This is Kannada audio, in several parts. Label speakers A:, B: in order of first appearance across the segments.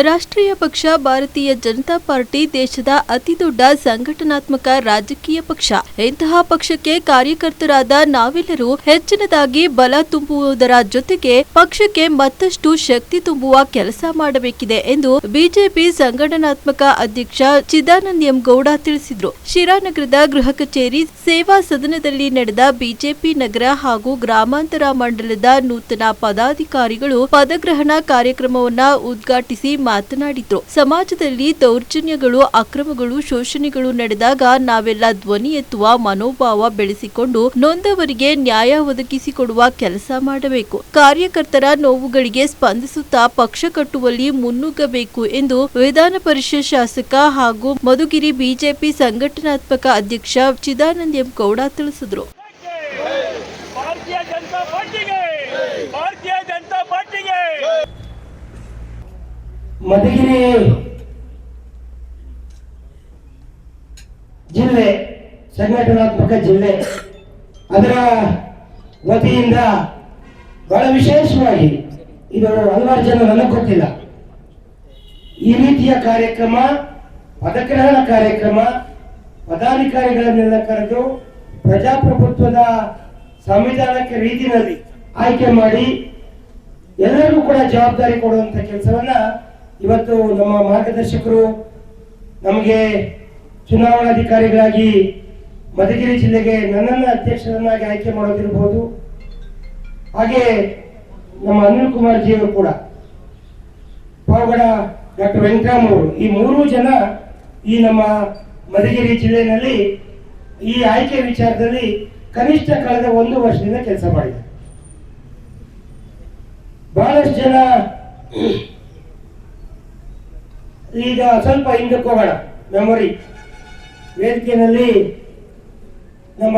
A: ರಾಷ್ಟ್ರೀಯ ಪಕ್ಷ ಭಾರತೀಯ ಜನತಾ ಪಾರ್ಟಿ ದೇಶದ ಅತಿದೊಡ್ಡ ಸಂಘಟನಾತ್ಮಕ ರಾಜಕೀಯ ಪಕ್ಷ. ಇಂತಹ ಪಕ್ಷಕ್ಕೆ ಕಾರ್ಯಕರ್ತರಾದ ನಾವೆಲ್ಲರೂ ಹೆಚ್ಚಿನದಾಗಿ ಬಲ ತುಂಬುವುದರ ಜೊತೆಗೆ ಪಕ್ಷಕ್ಕೆ ಮತ್ತಷ್ಟು ಶಕ್ತಿ ತುಂಬುವ ಕೆಲಸ ಮಾಡಬೇಕಿದೆ ಎಂದು ಬಿಜೆಪಿ ಸಂಘಟನಾತ್ಮಕ ಅಧ್ಯಕ್ಷ ಚಿದಾನಂದ ಎಂ ಗೌಡ ತಿಳಿಸಿದರು. ಶಿರಾನಗರದ ಗೃಹ ಕಚೇರಿ ಸೇವಾ ಸದನದಲ್ಲಿ ನಡೆದ ಬಿಜೆಪಿ ನಗರ ಹಾಗೂ ಗ್ರಾಮಾಂತರ ಮಂಡಲದ ನೂತನ ಪದಾಧಿಕಾರಿಗಳು ಪದಗ್ರಹಣ ಕಾರ್ಯಕ್ರಮವನ್ನು ಉದ್ಘಾಟಿಸಿ ಮಾತನಾಡಿದ್ರು. ಸಮಾಜದಲ್ಲಿ ದೌರ್ಜನ್ಯಗಳು, ಅಕ್ರಮಗಳು, ಶೋಷಣೆಗಳು ನಡೆದಾಗ ನಾವೆಲ್ಲ ಧ್ವನಿ ಎತ್ತುವ ಮನೋಭಾವ ಬೆಳೆಸಿಕೊಂಡು ನೊಂದವರಿಗೆ ನ್ಯಾಯ ಒದಗಿಸಿಕೊಡುವ ಕೆಲಸ ಮಾಡಬೇಕು. ಕಾರ್ಯಕರ್ತರ ನೋವುಗಳಿಗೆ ಸ್ಪಂದಿಸುತ್ತಾ ಪಕ್ಷ ಕಟ್ಟುವಲ್ಲಿ ಮುನ್ನುಗ್ಗಬೇಕು ಎಂದು ವಿಧಾನ ಪರಿಷತ್ ಶಾಸಕ ಹಾಗೂ ಮಧುಗಿರಿ ಬಿಜೆಪಿ ಸಂಘಟನಾತ್ಮಕ ಅಧ್ಯಕ್ಷ ಚಿದಾನಂದ ಎಂ ಗೌಡ ತಿಳಿಸಿದರು.
B: ಮಧುಗಿರಿ ಜಿಲ್ಲೆ ಸಂಘಟನಾತ್ಮಕ ಜಿಲ್ಲೆ, ಅದರ ವತಿಯಿಂದ ಬಹಳ ವಿಶೇಷವಾಗಿ ಇದು ಹಲವಾರು ಜನ ನನಗೆ ಗೊತ್ತಿಲ್ಲ, ಈ ರೀತಿಯ ಕಾರ್ಯಕ್ರಮ, ಪದಗ್ರಹಣ ಕಾರ್ಯಕ್ರಮ, ಪದಾಧಿಕಾರಿಗಳನ್ನೆಲ್ಲ ಕರೆದು ಪ್ರಜಾಪ್ರಭುತ್ವದ ಸಂವಿಧಾನಕ್ಕೆ ರೀತಿಯಲ್ಲಿ ಆಯ್ಕೆ ಮಾಡಿ ಎಲ್ಲರಿಗೂ ಕೂಡ ಜವಾಬ್ದಾರಿ ಕೊಡುವಂತ ಕೆಲಸವನ್ನ ಇವತ್ತು ನಮ್ಮ ಮಾರ್ಗದರ್ಶಕರು ನಮಗೆ ಚುನಾವಣಾಧಿಕಾರಿಗಳಾಗಿ ಮಧುಗಿರಿ ಜಿಲ್ಲೆಗೆ ನನ್ನನ್ನು ಅಧ್ಯಕ್ಷರನ್ನಾಗಿ ಆಯ್ಕೆ ಮಾಡೋದಿರ್ಬೋದು, ಹಾಗೆ ನಮ್ಮ ಅನಿಲ್ ಕುಮಾರ್ ಜಿ ಅವರು ಕೂಡ, ಪಾವಗಡ ಡಾಕ್ಟರ್ ವೆಂಕಟರಾಮ್ ಅವರು, ಈ ಮೂರು ಜನ ಈ ನಮ್ಮ ಮಧುಗಿರಿ ಜಿಲ್ಲೆಯಲ್ಲಿ ಈ ಆಯ್ಕೆ ವಿಚಾರದಲ್ಲಿ ಕನಿಷ್ಠ ಕಳೆದ 1 ವರ್ಷದಿಂದ ಕೆಲಸ ಮಾಡಿದ್ದಾರೆ. ಬಹಳಷ್ಟು ಜನ ಈಗ ಸ್ವಲ್ಪ ಹಿಂದಕ್ಕೆ ಹೋಗೋಣ, ಮೆಮೊರಿ ವೇದಿಕೆಯಲ್ಲಿ ನಮ್ಮ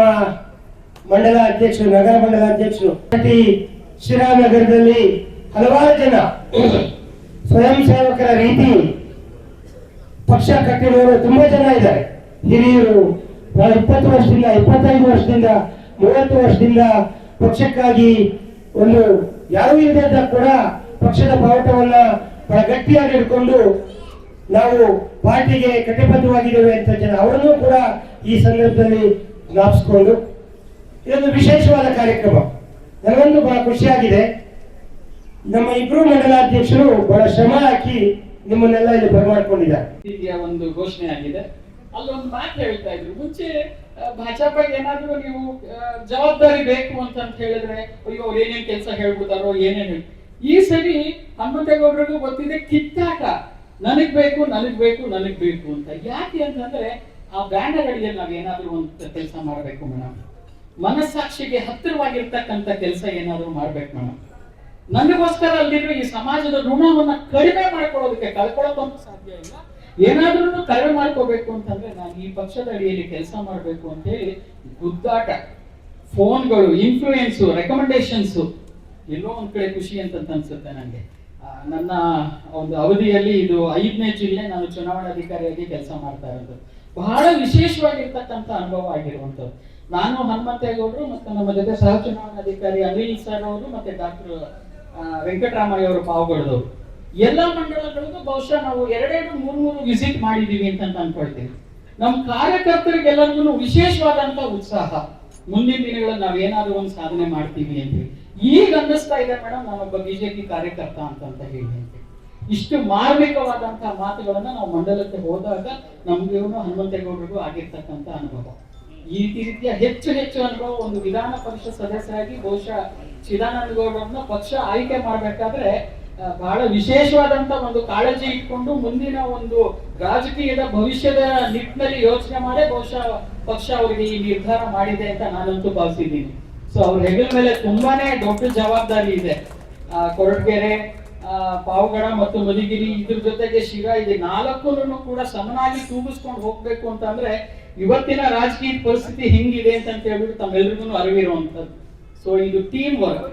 B: ಮಂಡಲ ಅಧ್ಯಕ್ಷರು, ನಗರ ಮಂಡಲ ಅಧ್ಯಕ್ಷರು, ಶಿರಾನಗರದಲ್ಲಿ ಹಲವಾರು ಜನ ಸ್ವಯಂ ಸೇವಕರ ರೀತಿ ಪಕ್ಷ ಕಟ್ಟಿರುವವರು ತುಂಬಾ ಜನ ಇದ್ದಾರೆ. ಹಿರಿಯರು 20 ವರ್ಷದಿಂದ, 25 ವರ್ಷದಿಂದ, 30 ವರ್ಷದಿಂದ ಪಕ್ಷಕ್ಕಾಗಿ ಒಂದು ಯಾರೂ ಇಲ್ಲದ ಕೂಡ ಪಕ್ಷದ ಬಾವುಟವನ್ನ ಬಹಳ ಗಟ್ಟಿಯಾಗಿ ಹಿಡ್ಕೊಂಡು ನಾವು ಪಾರ್ಟಿಗೆ ಕಟಿಬದ್ಧವಾಗಿದ್ದೇವೆ ಅಂತ ಜನ ಅವರನ್ನು ಕೂಡ ಈ ಸಂದರ್ಭದಲ್ಲಿ ಜ್ಞಾಪಿಸಿಕೊಂಡು ಇದೊಂದು ವಿಶೇಷವಾದ ಕಾರ್ಯಕ್ರಮ. ನನಗೊಂದು ಬಹಳ ಖುಷಿಯಾಗಿದೆ, ನಮ್ಮ ಇಬ್ಬರು ಮಂಡಲಾಧ್ಯಕ್ಷರು ಬಹಳ ಶ್ರಮ ಹಾಕಿ ನಿಮ್ಮನ್ನೆಲ್ಲ ಇಲ್ಲಿ ಬರಮಾಡ್ಕೊಂಡಿದ್ದಾರೆ.
C: ಒಂದು ಘೋಷಣೆ ಆಗಿದೆ. ಅಲ್ಲೊಂದು ಮಾತು ಹೇಳ್ತಾ ಇದ್ರು, ಮುಂಚೆ ಭಾಜಪಗೆ ಏನಾದ್ರು ನೀವು ಜವಾಬ್ದಾರಿ ಬೇಕು ಅಂತ ಹೇಳಿದ್ರೆ ಅಯ್ಯೋ ಅವ್ರು ಏನೇನ್ ಕೆಲಸ ಹೇಳ್ಬಿಡ್ತಾರೋ ಏನೇನು. ಈ ಸರಿ ಹನುಮಂತೇಗೌಡರಿಗೂ ಗೊತ್ತಿದೆ, ಕಿತ್ತಾಟ, ನನಗ್ ಬೇಕು ನನಗ್ ಬೇಕು ನನಗ್ ಬೇಕು ಅಂತ. ಯಾಕೆ ಅಂತಂದ್ರೆ ಆ ಬ್ಯಾನರ್ಗಳಿಗೆ ನಾವ್ ಏನಾದ್ರು ಒಂದು ಕೆಲಸ ಮಾಡ್ಬೇಕು ಮೇಡಮ್, ಮನಸ್ಸಾಕ್ಷಿಗೆ ಹತ್ತಿರವಾಗಿರ್ತಕ್ಕಂಥ ಕೆಲಸ ಏನಾದ್ರು ಮಾಡ್ಬೇಕು ಮೇಡಮ್. ನನಗೋಸ್ಕರ ಅಲ್ಲಿರೋ ಈ ಸಮಾಜದ ಋಣವನ್ನ ಕಡಿಮೆ ಮಾಡ್ಕೊಳ್ಳೋದಕ್ಕೆ, ಕಳ್ಕೊಳ್ಳೋದಂತೂ ಸಾಧ್ಯ ಇಲ್ಲ, ಏನಾದ್ರೂ ಕಡಿಮೆ ಮಾಡ್ಕೋಬೇಕು ಅಂತಂದ್ರೆ ನಾನು ಈ ಪಕ್ಷದ ಅಡಿಯಲ್ಲಿ ಕೆಲಸ ಮಾಡಬೇಕು ಅಂತ ಹೇಳಿ ಗುದ್ದಾಟ, ಫೋನ್ಗಳು, ಇನ್ಫ್ಲೂಯೆನ್ಸು, ರೆಕಮೆಂಡೇಶನ್ಸು, ಎಲ್ಲೋ ಒಂದ್ ಕಡೆ ಖುಷಿ ಅಂತ ಅನ್ಸುತ್ತೆ ನನಗೆ. ನನ್ನ ಒಂದು ಅವಧಿಯಲ್ಲಿ ಇದು 5ನೇ ಜಿಲ್ಲೆ ನಾನು ಚುನಾವಣಾಧಿಕಾರಿಯಾಗಿ ಕೆಲಸ ಮಾಡ್ತಾ ಇರೋದು. ಬಹಳ ವಿಶೇಷವಾಗಿರ್ತಕ್ಕಂಥ ಅನುಭವ ಆಗಿರುವಂಥದ್ದು. ನಾನು ಹನುಮಂತೇಗೌಡರು ಮತ್ತು ನಮ್ಮ ಜೊತೆ ಸಹ ಚುನಾವಣಾಧಿಕಾರಿ ಅನಿಲ್ ಸರ್ ಅವರು ಮತ್ತೆ ಡಾಕ್ಟರ್ ವೆಂಕಟರಾಮಯ್ಯ ಅವರು, ಪಾವಗಡದವರು, ಎಲ್ಲ ಮಂಡಲಗಳಿಗೂ ಬಹುಶಃ ನಾವು 2-3 ವಿಸಿಟ್ ಮಾಡಿದೀವಿ ಅಂತ ಅನ್ಕೊಳ್ತೀವಿ. ನಮ್ಮ ಕಾರ್ಯಕರ್ತರಿಗೆಲ್ಲರಿಗೂ ವಿಶೇಷವಾದಂತ ಉತ್ಸಾಹ, ಮುಂದಿನ ದಿನಗಳಲ್ಲಿ ನಾವೇನಾದ್ರೂ ಒಂದು ಸಾಧನೆ ಮಾಡ್ತೀವಿ ಅಂತ. ಈಗ ಅನ್ನಿಸ್ತಾ ಇದೆ ಮೇಡಮ್, ನಾನೊಬ್ಬ ಬಿಜೆಪಿ ಕಾರ್ಯಕರ್ತ ಅಂತ ಹೇಳಿ ಅಂತ. ಇಷ್ಟು ಮಾರ್ಮಿಕವಾದಂತಹ ಮಾತುಗಳನ್ನ ನಾವು ಮಂಡಲಕ್ಕೆ ಹೋದಾಗ ನಮ್ಗೆ ಹನುಮಂತೇಗೌಡರಿಗೂ ಆಗಿರ್ತಕ್ಕಂಥ ಅನುಭವ, ಈ ರೀತಿಯ ಹೆಚ್ಚು ಅನುಭವ ಒಂದು ವಿಧಾನ ಪರಿಷತ್ ಸದಸ್ಯರಾಗಿ ಬಹುಶಃ ಚಿದಾನಂದ ಗೌಡರನ್ನ ಪಕ್ಷ ಆಯ್ಕೆ ಮಾಡ್ಬೇಕಾದ್ರೆ ಬಹಳ ವಿಶೇಷವಾದಂತ ಒಂದು ಕಾಳಜಿ ಇಟ್ಕೊಂಡು ಮುಂದಿನ ಒಂದು ರಾಜಕೀಯದ ಭವಿಷ್ಯದ ನಿಟ್ಟಿನಲ್ಲಿ ಯೋಚನೆ ಮಾಡಿ ಬಹುಶಃ ಪಕ್ಷ ಅವರಿಗೆ ಈ ನಿರ್ಧಾರ ಮಾಡಿದೆ ಅಂತ ನಾನಂತೂ ಭಾವಿಸಿದ್ದೀನಿ. ಸೊ ಅವ್ರ ಹೆಗಲ ಮೇಲೆ ತುಂಬಾನೇ ದೊಡ್ಡ ಜವಾಬ್ದಾರಿ ಇದೆ. ಕೊರಟಗೆರೆ, ಪಾವಗಡ ಮತ್ತು ಮಧುಗಿರಿ, ಇದ್ರ ಜೊತೆಗೆ ಶಿರಾ, ಇದೆ 4 ಕೂಡ ಸಮನಾಗಿ ತೂಗಿಸ್ಕೊಂಡು ಹೋಗ್ಬೇಕು ಅಂತಂದ್ರೆ ಇವತ್ತಿನ ರಾಜಕೀಯ ಪರಿಸ್ಥಿತಿ ಹೆಂಗಿದೆ ಅಂತ ಹೇಳ್ಬಿಟ್ಟು ತಮ್ಮೆಲ್ರಿಗೂ ಅರಿವಿರುವಂತದ್ದು. ಸೊ ಇದು ಟೀಮ್ ವರ್ಕ್,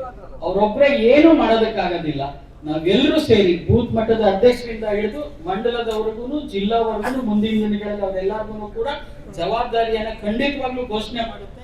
C: ಅವ್ರೊಬ್ರೆ ಏನು ಮಾಡೋದಕ್ಕಾಗೋದಿಲ್ಲ. ನಾವೆಲ್ಲರೂ ಸೇರಿ ಬೂತ್ ಮಟ್ಟದ ಅಧ್ಯಕ್ಷರಿಂದ ಹಿಡಿದು ಮಂಡಲದವರೆಗೂ ಜಿಲ್ಲಾವರೆಗೂ ಮುಂದಿನ ದಿನಗಳಲ್ಲಿ ಅವರೆಲ್ಲರಿಗೂ ಕೂಡ ಜವಾಬ್ದಾರಿಯನ್ನ ಖಂಡಿತವಾಗ್ಲೂ ಘೋಷಣೆ ಮಾಡುತ್ತೆ.